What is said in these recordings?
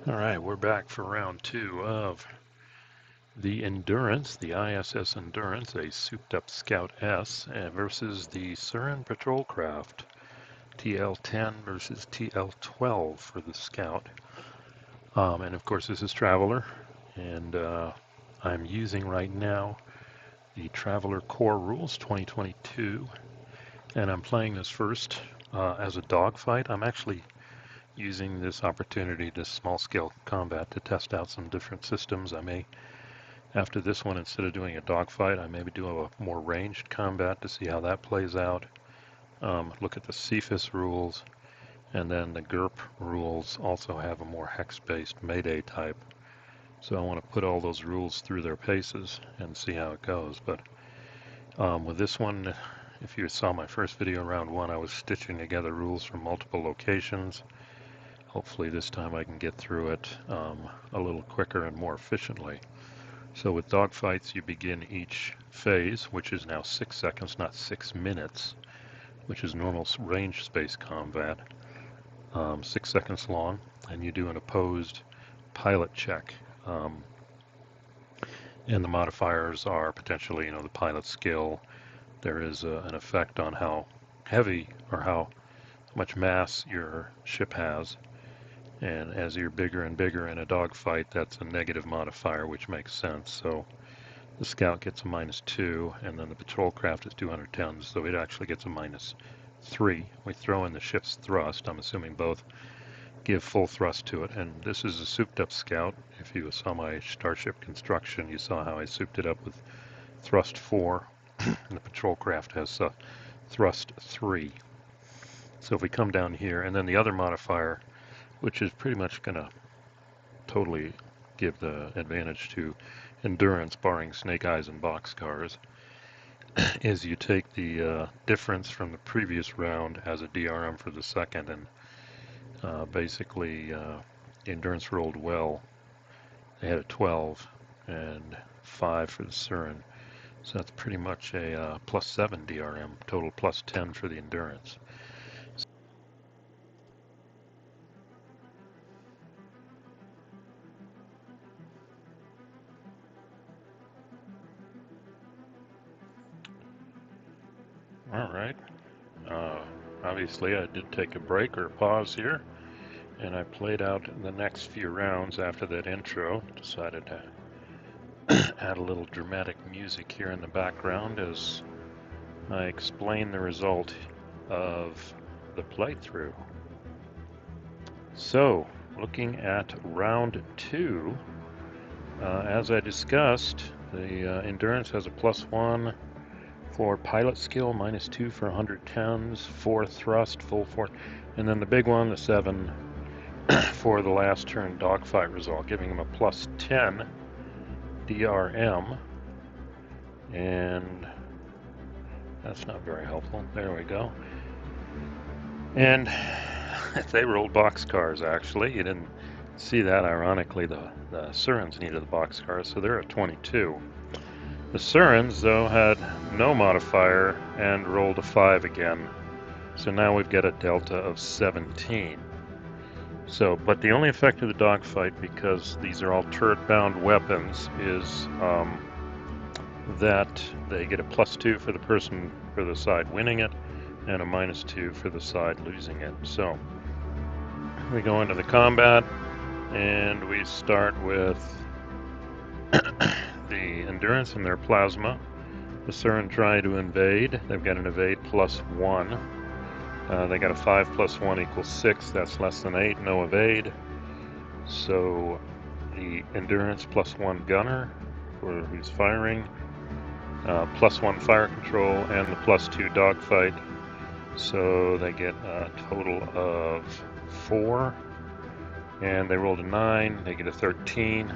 All right, we're back for round two of the Endurance, the ISS Endurance, a souped-up Scout S, versus the Suran patrol craft, TL-10 versus TL-12 for the Scout. And of course, this is Traveler, and I'm using right now the Traveler Core Rules 2022, and I'm playing this first as a dogfight. I'm actually using this opportunity, this small-scale combat, to test out some different systems. I may, after this one, instead of doing a dogfight, I maybe do a more ranged combat to see how that plays out. Look at the CFIS rules, and then the GURP rules also have a more hex-based Mayday type. So I want to put all those rules through their paces and see how it goes. But with this one, if you saw my first video, round one, I was stitching together rules from multiple locations. Hopefully this time I can get through it a little quicker and more efficiently. So with dogfights, you begin each phase, which is now 6 seconds, not 6 minutes, which is normal range space combat, 6 seconds long, and you do an opposed pilot check. And the modifiers are potentially, the pilot skill. There is an effect on how heavy or how much mass your ship has. And as you're bigger and bigger in a dogfight, that's a negative modifier, which makes sense. So the Scout gets a -2, and then the patrol craft is 200 tons, so it actually gets a -3. We throw in the ship's thrust. I'm assuming both give full thrust to it, and this is a souped-up Scout. If you saw my starship construction, you saw how I souped it up with thrust 4, and the patrol craft has thrust 3. So if we come down here, and then the other modifier, which is pretty much going to totally give the advantage to endurance, barring snake eyes and boxcars, is you take the difference from the previous round as a DRM for the second, and basically the endurance rolled well. They had a 12 and 5 for the Suran, so that's pretty much a +7 DRM, total +10 for the endurance. All right. Obviously, I did take a break or a pause here, and I played out the next few rounds after that intro. Decided to add a little dramatic music here in the background as I explain the result of the playthrough. So, looking at round two, as I discussed, the endurance has a +1 for pilot skill, -2 for 100 tons, 4 thrust, full force, and then the big one, the 7, for the last turn dogfight result, giving him a +10 DRM, and that's not very helpful. There we go. And they rolled boxcars, actually. You didn't see that. Ironically, the Surans needed the boxcars, so they're at 22. The Surans, though, had no modifier and rolled a 5 again. So now we've got a delta of 17. So, but the only effect of the dogfight, because these are all turret-bound weapons, is that they get a +2 for the person for the side winning it, and a -2 for the side losing it. So we go into the combat, and we start with the endurance and their plasma. The Suran try to invade. They've got an evade +1. They got a 5 + 1 = 6. That's less than 8. No evade. So the endurance +1 gunner, for who's firing, +1 fire control, and the +2 dogfight. So they get a total of 4. And they rolled a 9. They get a 13.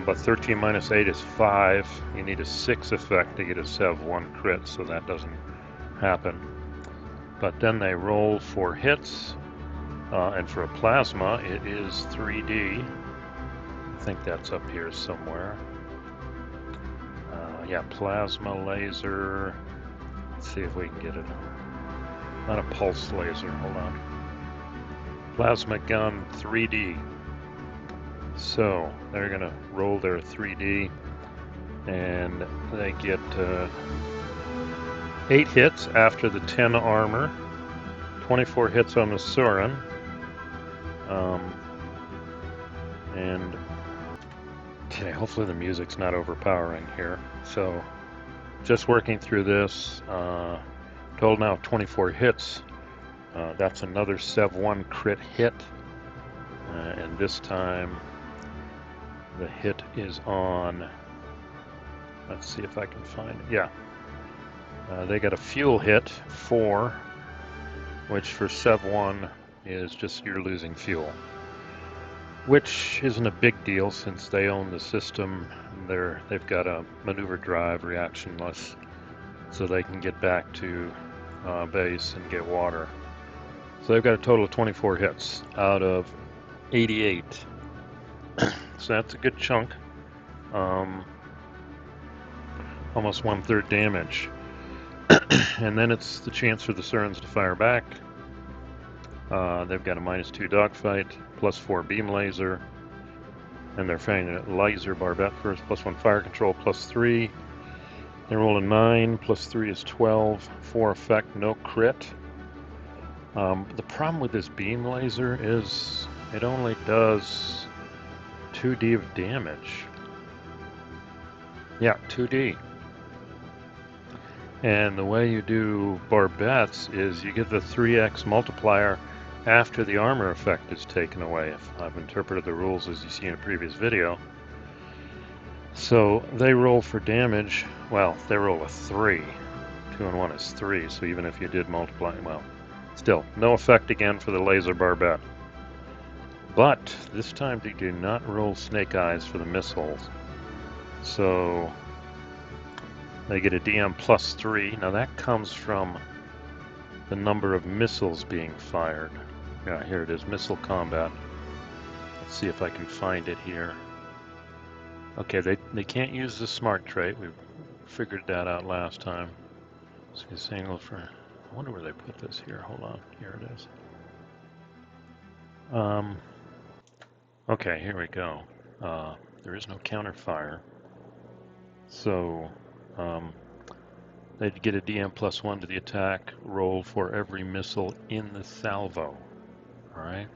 But 13 - 8 is 5. You need a 6 effect to get a Sev 1 crit, so that doesn't happen. But then they roll for hits, and for a plasma, it is 3D. I think that's up here somewhere. Yeah, plasma laser. Let's see if we can get it. Not a pulse laser, hold on. Plasma gun 3D. So they're gonna roll their 3D, and they get 8 hits after the 10 armor, 24 hits on the Suran, and okay, hopefully the music's not overpowering here. So just working through this, total now 24 hits. That's another Sev 1 crit hit, and this time the hit is on, let's see if I can find it. Yeah, they got a fuel hit 4, which for Sev 1 is just you're losing fuel, which isn't a big deal since they own the system. They've got a maneuver drive reactionless, so they can get back to base and get water. So they've got a total of 24 hits out of 88. So that's a good chunk. Almost 1/3 damage. And then it's the chance for the Surans to fire back. They've got a -2 dogfight, +4 beam laser, and they're firing a laser barbette first, +1 fire control, +3. They roll a 9, +3 is 12, 4 effect, no crit. The problem with this beam laser is it only does 2D of damage. Yeah, 2D. And the way you do barbettes is you get the 3x multiplier after the armor effect is taken away, if I've interpreted the rules as you see in a previous video. So they roll for damage, well, they roll a 3. 2 and 1 is 3, so even if you did multiply, well, still, no effect again for the laser barbette. But this time they do not roll snake eyes for the missiles. So they get a DM +3. Now that comes from the number of missiles being fired. Yeah, here it is, missile combat. Let's see if I can find it here. Okay, they can't use the smart trait. We figured that out last time. So it's angle for, I wonder where they put this here. Hold on, here it is. Okay, here we go. There is no counter fire. So they'd get a DM +1 to the attack roll for every missile in the salvo. All right.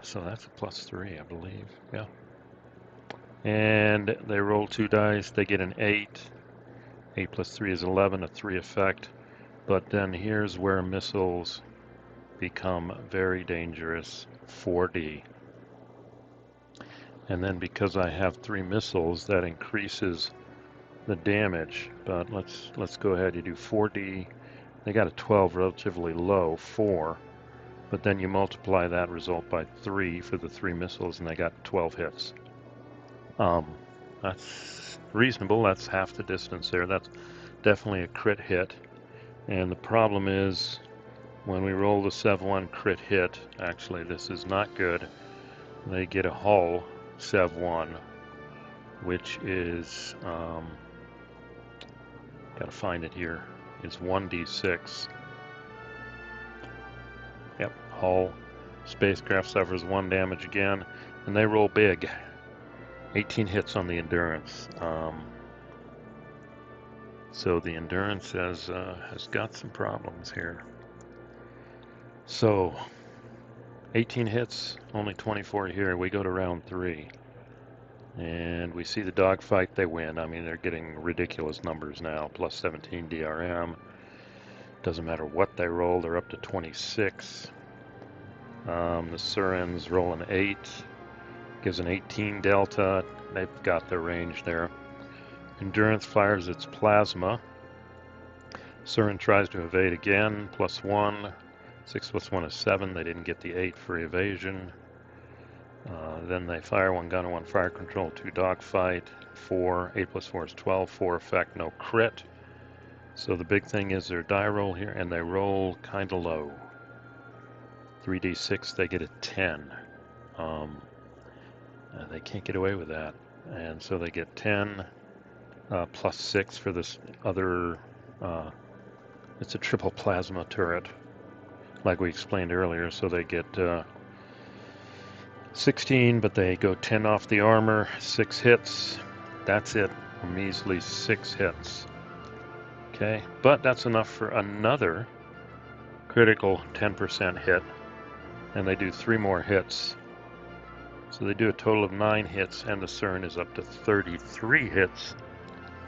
So that's a +3, I believe. Yeah. And they roll 2 dice. They get an 8. 8 + 3 is 11, a 3 effect. But then here's where missiles become very dangerous. 4D. And then because I have 3 missiles, that increases the damage. But let's go ahead. You do 4D. They got a 12, relatively low, 4. But then you multiply that result by 3 for the 3 missiles, and they got 12 hits. That's reasonable. That's half the distance there. That's definitely a crit hit. And the problem is when we roll the Sev 1 crit hit, actually this is not good. They get a hull Sev 1, which is, gotta find it here, it's 1d6. Yep, hull. Spacecraft suffers 1 damage again, and they roll big. 18 hits on the endurance. So the endurance has got some problems here. So 18 hits, only 24 here. We go to round 3. And we see the dogfight, they win. I mean, they're getting ridiculous numbers now, +17 DRM. Doesn't matter what they roll, they're up to 26. The Surans roll an 8, gives an 18 delta. They've got their range there. Endurance fires its plasma. Suran tries to evade again, +1. 6 + 1 is 7. They didn't get the 8 for evasion. Then they fire 1 gun and 1 fire control, 2 dogfight, 4. 8 + 4 is 12. 4 effect, no crit. So the big thing is their die roll here, and they roll kind of low. 3d6, they get a 10. They can't get away with that. And so they get 10 +6 for this other, it's a triple plasma turret. like we explained earlier. So they get 16, but they go 10 off the armor, 6 hits. That's it, a measly 6 hits. Okay, but that's enough for another critical 10% hit, and they do 3 more hits. So they do a total of 9 hits, and the Suran is up to 33 hits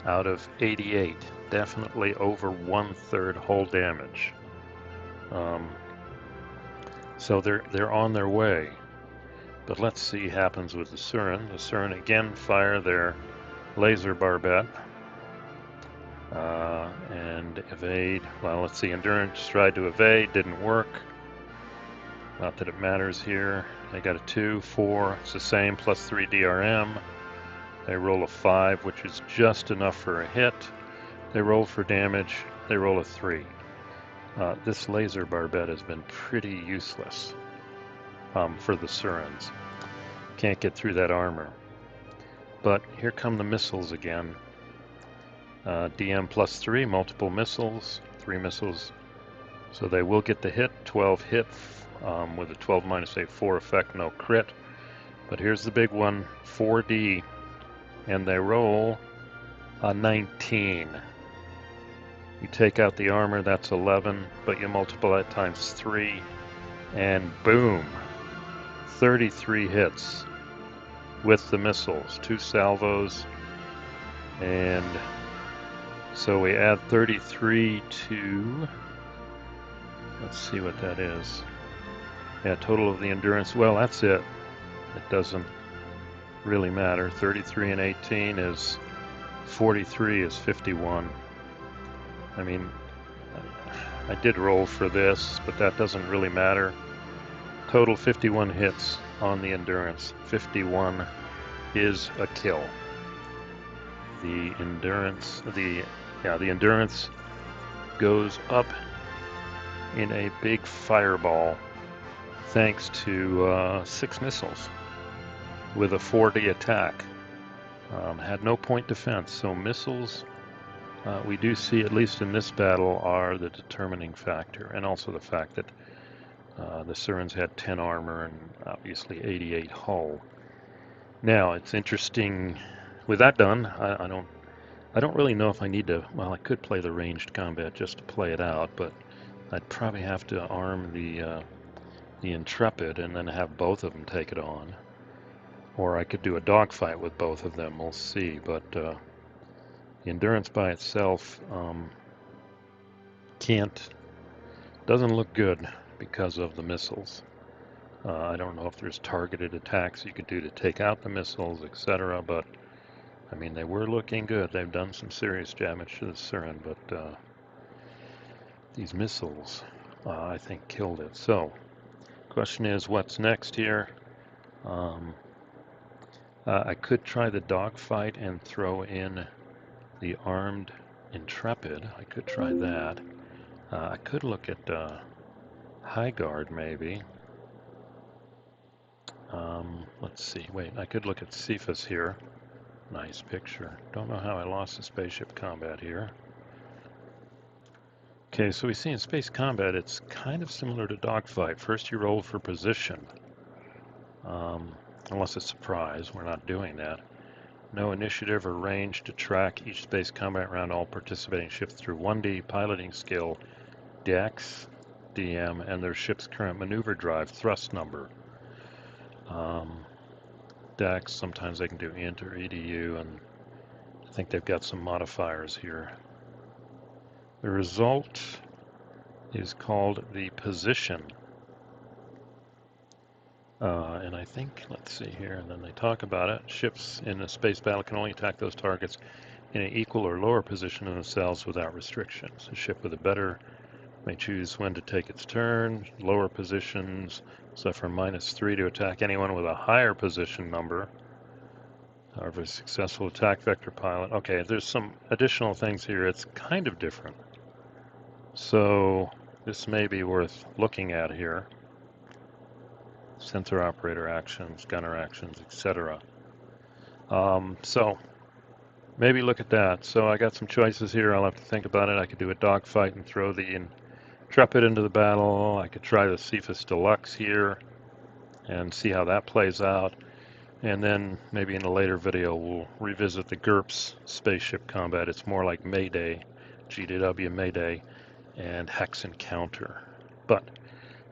out of 88. Definitely over 1/3 hull damage. So they're on their way. But let's see what happens with the Suran. The Suran again fire their laser barbette and evade. Well, let's see. Endurance tried to evade, didn't work. Not that it matters here. They got a 2, 4. It's the same, plus 3 DRM. They roll a 5, which is just enough for a hit. They roll for damage. They roll a 3. This laser barbette has been pretty useless for the Surans. Can't get through that armor. But here come the missiles again. DM plus 3, multiple missiles, 3 missiles. So they will get the hit, 12 hit with a 12 minus a 4 effect, no crit. But here's the big one, 4D, and they roll a 19. You take out the armor, that's 11, but you multiply it times 3, and boom, 33 hits with the missiles, 2 salvos, and so we add 33 to, let's see what that is. Yeah, total of the endurance, well, that's it. It doesn't really matter. 33 and 18 is 43 is 51. I mean, I did roll for this, but that doesn't really matter. Total 51 hits on the endurance. 51 is a kill. The endurance, the endurance goes up in a big fireball thanks to 6 missiles with a 4D attack. Had no point defense, so missiles we do see, at least in this battle, are the determining factor, and also the fact that the Surans had 10 armor and obviously 88 hull. Now it's interesting. With that done, I don't really know if I need to. Well, I could play the ranged combat just to play it out, but I'd probably have to arm the Intrepid and then have both of them take it on, or I could do a dogfight with both of them. We'll see, but. The endurance by itself doesn't look good because of the missiles. I don't know if there's targeted attacks you could do to take out the missiles, etc. But I mean, they were looking good. They've done some serious damage to the Suran, but these missiles, I think, killed it. So, question is, what's next here? I could try the dogfight and throw in the armed Intrepid. I could try that. I could look at High Guard maybe. Let's see. Wait, I could look at Cephas here. Nice picture. Don't know how I lost the spaceship combat here. Okay, so we see in space combat it's kind of similar to dogfight. First you roll for position. Unless it's surprise, we're not doing that. No initiative or range to track each space combat round. All participating ships through 1D piloting skill, Dex, DM, and their ship's current maneuver drive thrust number. Dex, sometimes they can do int or edu, and I think they've got some modifiers here. The result is called the position. And I think, let's see here, and then they talk about it. Ships in a space battle can only attack those targets in an equal or lower position in themselves without restrictions. A ship with a better may choose when to take its turn. Lower positions suffer -3 to attack anyone with a higher position number. However, a successful attack vector pilot. Okay, there's some additional things here. It's kind of different. So this may be worth looking at here. Sensor operator actions, gunner actions, etc. So maybe look at that. So I got some choices here. I'll have to think about it. I could do a dogfight and throw the drop it into the battle. I could try the Cephas Deluxe here and see how that plays out. And then maybe in a later video we'll revisit the GURPS spaceship combat. It's more like Mayday, GDW Mayday, and Hex Encounter. But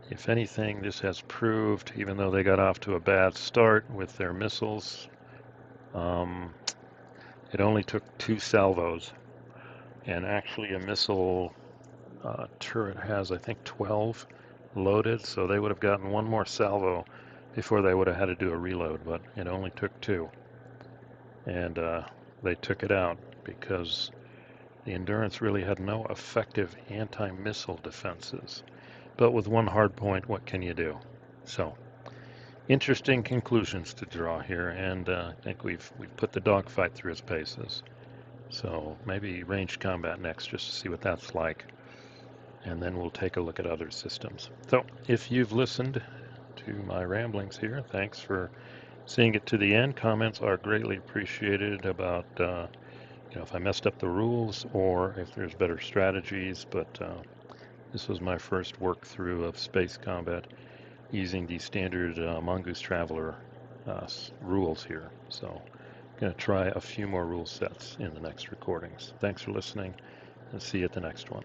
if anything, this has proved, even though they got off to a bad start with their missiles, it only took 2 salvos. And actually a missile turret has, I think, 12 loaded, so they would have gotten 1 more salvo before they would have had to do a reload, but it only took 2. And they took it out because the Endurance really had no effective anti-missile defenses. But with 1 hard point, what can you do? So, interesting conclusions to draw here, and I think we've put the dogfight through its paces. So maybe ranged combat next, just to see what that's like. And then we'll take a look at other systems. So if you've listened to my ramblings here, thanks for seeing it to the end. Comments are greatly appreciated about if I messed up the rules or if there's better strategies. But this was my first work through of space combat using the standard Mongoose Traveler rules here. So I'm going to try a few more rule sets in the next recordings. Thanks for listening, and see you at the next one.